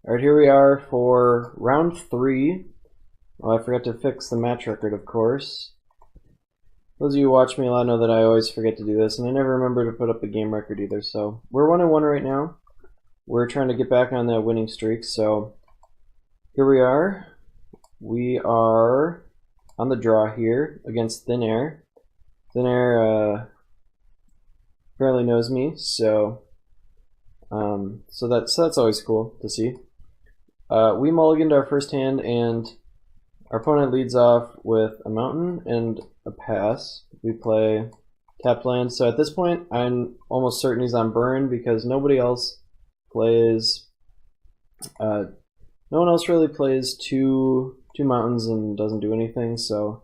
Alright, here we are for round 3. Oh, I forgot to fix the match record, of course. Those of you who watch me a lot know that I always forget to do this, and I never remember to put up the game record either, so we're 1-1 right now. We're trying to get back on that winning streak, so here we are. We are on the draw here against Thin Air. Thin Air apparently knows me, so that's always cool to see. We mulliganed our first hand, and our opponent leads off with a mountain and a pass. We play tapped land, so at this point I'm almost certain he's on burn because nobody else plays. No one else really plays two mountains and doesn't do anything, so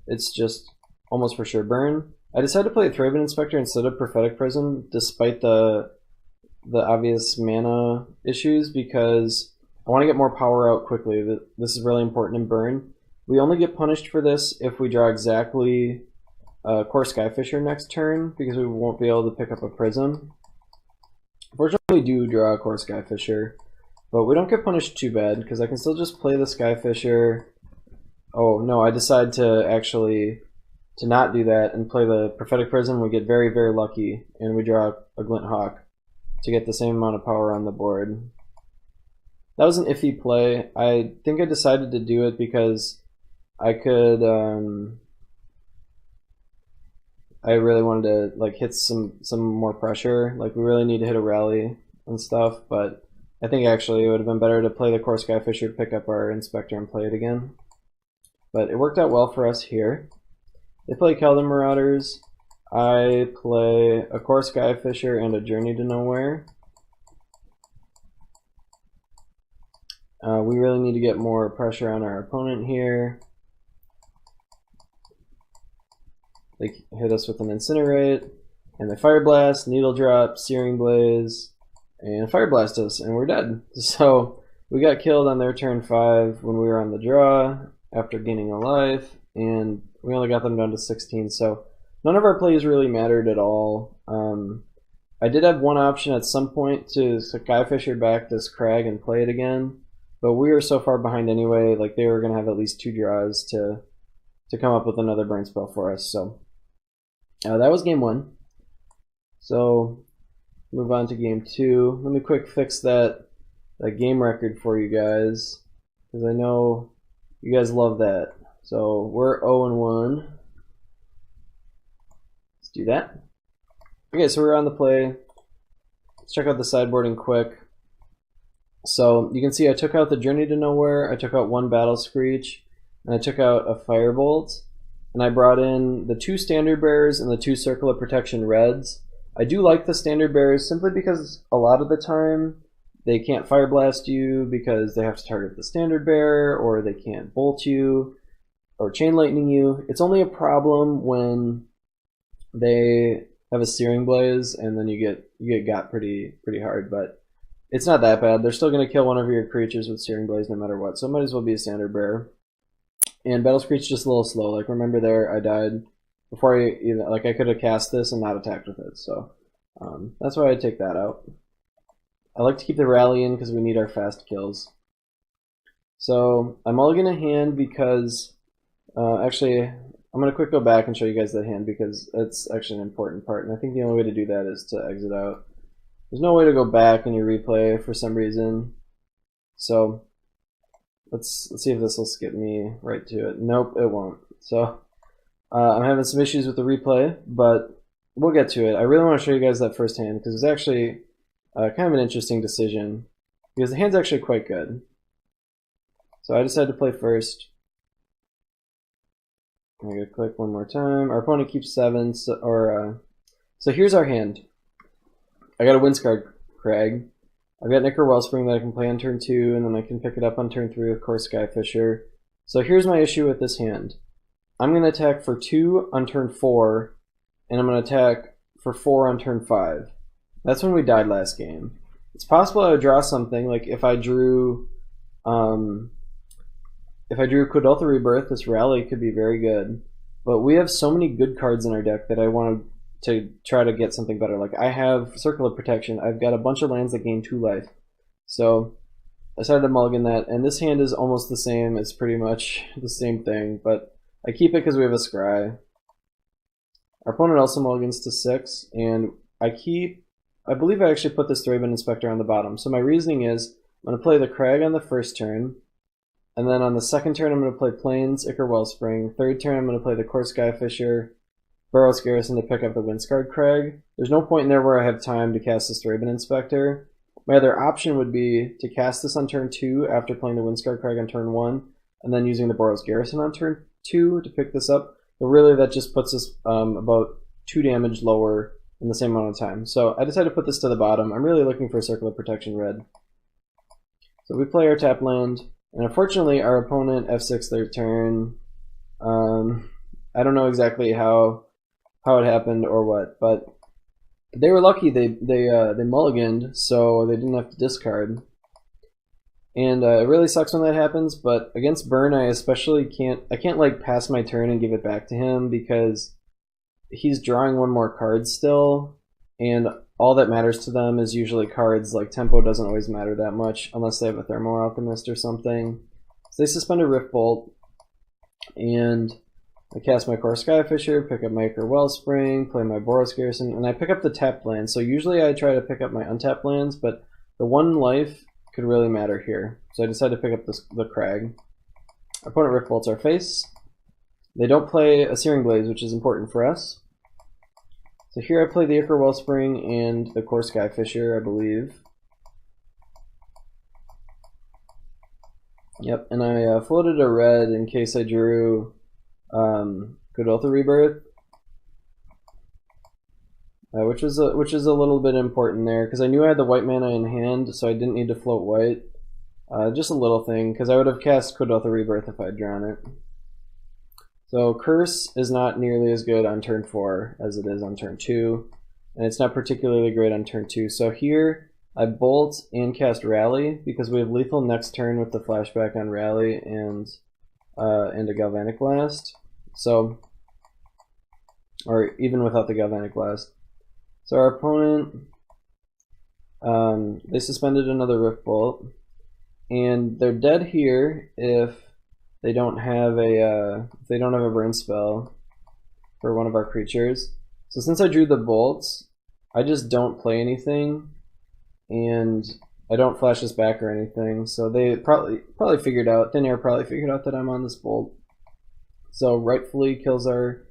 it's just almost for sure burn. I decided to play a Thraben Inspector instead of Prophetic Prism, despite the obvious mana issues, because I want to get more power out quickly. This is really important in burn. We only get punished for this if we draw exactly Core Skyfisher next turn, because we won't be able to pick up a Prism. Fortunately, we do draw a Core Skyfisher, but we don't get punished too bad, because I can still just play the Skyfisher. Oh no, I decide to not do that and play the Prophetic Prism. We get very, very lucky, and we draw a Glint Hawk to get the same amount of power on the board. That was an iffy play. I think I decided to do it because I could, I really wanted to like hit some more pressure. Like we really need to hit a rally and stuff, but I think actually it would have been better to play the Core Skyfisher, pick up our Inspector, and play it again. But it worked out well for us here. They play Keldon Marauders. I play a Core Skyfisher and a Journey to Nowhere. We really need to get more pressure on our opponent here. They hit us with an Incinerate, and they Fire Blast, Needle Drop, Searing Blaze, and Fire Blast us, and we're dead. So we got killed on their turn 5 when we were on the draw after gaining a life, and we only got them down to 16, so none of our plays really mattered at all. I did have one option at some point to Skyfisher back this Crag and play it again, but we were so far behind anyway, like they were going to have at least 2 draws to come up with another burn spell for us. So that was game 1. So move on to game 2. Let me quick fix that game record for you guys, because I know you guys love that. So we're 0-1. Let's do that. Okay, so we're on the play. Let's check out the sideboarding quick. So you can see I took out the Journey to Nowhere, I took out 1 Battle Screech, and I took out a Firebolt, and I brought in the 2 Standard Bearers and the 2 Circle of Protection Reds. I do like the Standard Bearers simply because a lot of the time they can't Fire Blast you because they have to target the Standard Bearer, or they can't Bolt you, or Chain Lightning you. It's only a problem when they have a Searing Blaze, and then you get got pretty hard, but it's not that bad. They're still going to kill one of your creatures with Searing Blaze no matter what, so it might as well be a Standard Bearer. And Battle Screech is just a little slow. Like remember there, I died before I even, like I could have cast this and not attacked with it, so that's why I take that out. I like to keep the Rally in because we need our fast kills. So I'm mulligan a hand because actually I'm going to quick go back and show you guys that hand because it's actually an important part, and I think the only way to do that is to exit out. There's no way to go back in your replay for some reason. So let's see if this will skip me right to it. Nope, it won't. So I'm having some issues with the replay, but we'll get to it. I really want to show you guys that first hand because it's actually kind of an interesting decision because the hand's actually quite good. So I decided to play first. I'm going to click one more time. Our opponent keeps 7, so here's our hand. I got a Windscarred Crag. I've got Nicker Wellspring that I can play on turn 2, and then I can pick it up on turn 3 with Core Skyfisher. So here's my issue with this hand. I'm going to attack for 2 on turn 4, and I'm going to attack for 4 on turn 5. That's when we died last game. It's possible I would draw something, like if I drew Kuldotha Rebirth, this rally could be very good. But we have so many good cards in our deck that I want to try to get something better. Like I have Circle of Protection. I've got a bunch of lands that gain 2 life. So I decided to mulligan that, and this hand is almost the same. It's pretty much the same thing, but I keep it because we have a scry. Our opponent also mulligans to 6, and I believe I actually put this Thraben Inspector on the bottom. So my reasoning is, I'm going to play the Crag on the first turn, and then on the second turn I'm going to play Plains, Ichor Wellspring. Third turn I'm going to play the Core Skyfisher, Boros Garrison to pick up the Windscarred Crag. There's no point in there where I have time to cast this Thraben Inspector. My other option would be to cast this on turn 2 after playing the Windscarred Crag on turn 1, and then using the Boros Garrison on turn 2 to pick this up. But really that just puts us about 2 damage lower in the same amount of time. So I decided to put this to the bottom. I'm really looking for Circle of Protection red. So we play our tap land, and unfortunately our opponent F6 their turn. I don't know exactly how it happened or what, but they were lucky. They mulliganed, so they didn't have to discard. And it really sucks when that happens, but against Burn I especially can't like pass my turn and give it back to him because he's drawing one more card still, and all that matters to them is usually cards. Like tempo doesn't always matter that much unless they have a Thermo Alchemist or something. So they suspend a Rift Bolt, and I cast my Core Skyfisher, pick up my Ichor Wellspring, play my Boros Garrison, and I pick up the tapped land. So usually I try to pick up my untapped lands, but the 1 life could really matter here. So I decided to pick up the Crag. Our opponent Rift Bolts our face. They don't play a Searing Blaze, which is important for us. So here I play the Ichor Wellspring and the Core Skyfisher, I believe. Yep, and I floated a red in case I drew Kuldotha Rebirth, which is a little bit important there because I knew I had the white mana in hand, so I didn't need to float white. Just a little thing because I would have cast Kuldotha Rebirth if I'd drawn it. So Curse is not nearly as good on turn 4 as it is on turn 2, and it's not particularly great on turn 2. So here I bolt and cast Rally because we have lethal next turn with the flashback on Rally and a Galvanic Blast. So, or even without the Galvanic Blast. So our opponent, they suspended another Rift Bolt, and they're dead here if they don't have a burn spell for one of our creatures. So since I drew the bolts, I just don't play anything, and I don't flash this back or anything. So they probably figured out, Thin Air probably figured out that I'm on this bolt. So rightfully kills our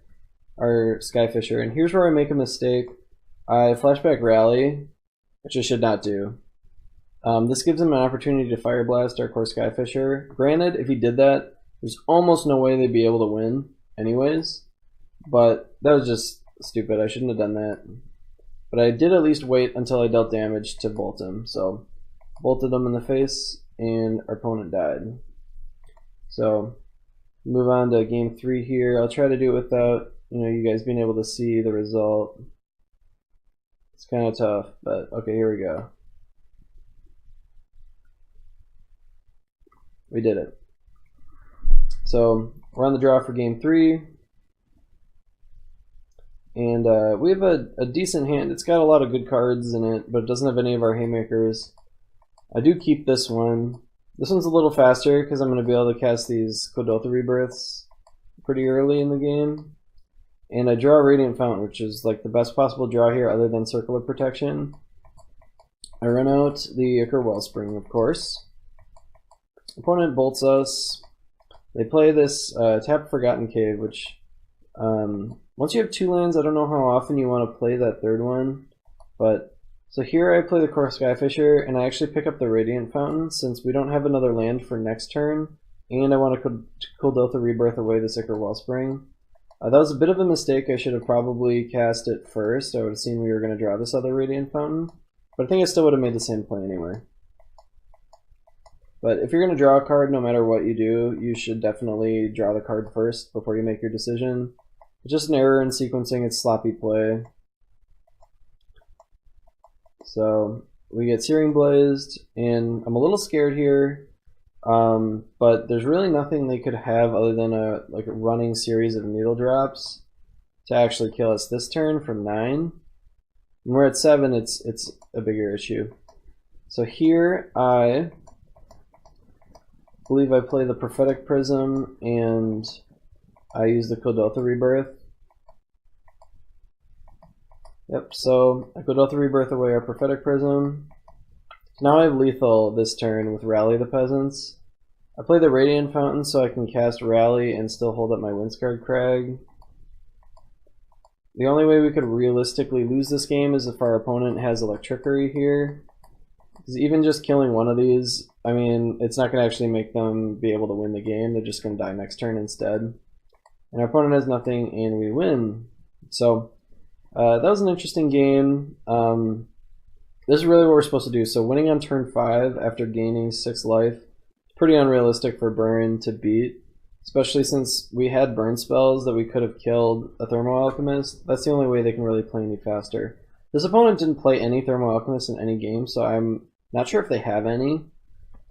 Skyfisher. And here's where I make a mistake. I flashback Rally, which I should not do. This gives him an opportunity to Fire Blast our Core Skyfisher. Granted, if he did that, there's almost no way they'd be able to win anyways. But that was just stupid. I shouldn't have done that. But I did at least wait until I dealt damage to bolt him. So bolted him in the face, and our opponent died. So move on to game 3 here. I'll try to do it without you guys being able to see the result. It's kind of tough, but okay, here we go. We did it. So we're on the draw for game 3. And we have a decent hand. It's got a lot of good cards in it, but it doesn't have any of our haymakers. I do keep this one. This one's a little faster because I'm going to be able to cast these Kuldotha Rebirths pretty early in the game. And I draw a Radiant Fountain, which is like the best possible draw here other than Circle of Protection. I run out the Ichor Wellspring, of course. Opponent bolts us. They play this Tap Forgotten Cave, which once you have 2 lands, I don't know how often you want to play that third one. But so here I play the Core Skyfisher, and I actually pick up the Radiant Fountain since we don't have another land for next turn, and I want to Kuldotha Rebirth away the Ichor Wellspring. That was a bit of a mistake. I should have probably cast it first. I would have seen we were going to draw this other Radiant Fountain, but I think I still would have made the same play anyway. But if you're going to draw a card, no matter what you do, you should definitely draw the card first before you make your decision. It's just an error in sequencing, it's sloppy play. So we get Searing Blazed, and I'm a little scared here, but there's really nothing they could have other than a running series of Needle Drops to actually kill us this turn from 9. When we're at 7, it's a bigger issue. So here I believe I play the Prophetic Prism, and I use the Kuldotha Rebirth. Yep, so I Kuldotha Rebirth away our Prophetic Prism. Now I have lethal this turn with Rally the Peasants. I play the Radiant Fountain so I can cast Rally and still hold up my Windscarred Crag. The only way we could realistically lose this game is if our opponent has Electrickery here. Because even just killing one of these, I mean, it's not going to actually make them be able to win the game. They're just going to die next turn instead. And our opponent has nothing, and we win. So, that was an interesting game. This is really what we're supposed to do. So winning on turn 5 after gaining 6 life, pretty unrealistic for Burn to beat. Especially since we had burn spells that we could have killed a Thermo Alchemist. That's the only way they can really play any faster. This opponent didn't play any Thermo Alchemists in any game, so I'm not sure if they have any.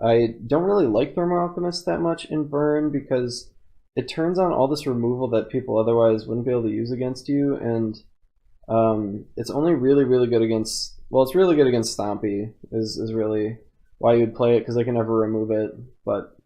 I don't really like Thermo Alchemists that much in Burn because it turns on all this removal that people otherwise wouldn't be able to use against you, and it's only really good against, well, it's really good against Stompy is really why you'd play it, because I can never remove it. But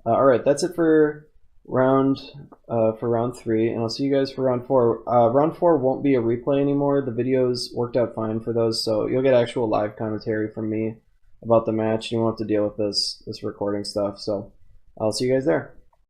alright, that's it for round 3, and I'll see you guys for round 4. Round 4 won't be a replay anymore. The videos worked out fine for those, so you'll get actual live commentary from me about the match, and you won't have to deal with this recording stuff. So I'll see you guys there.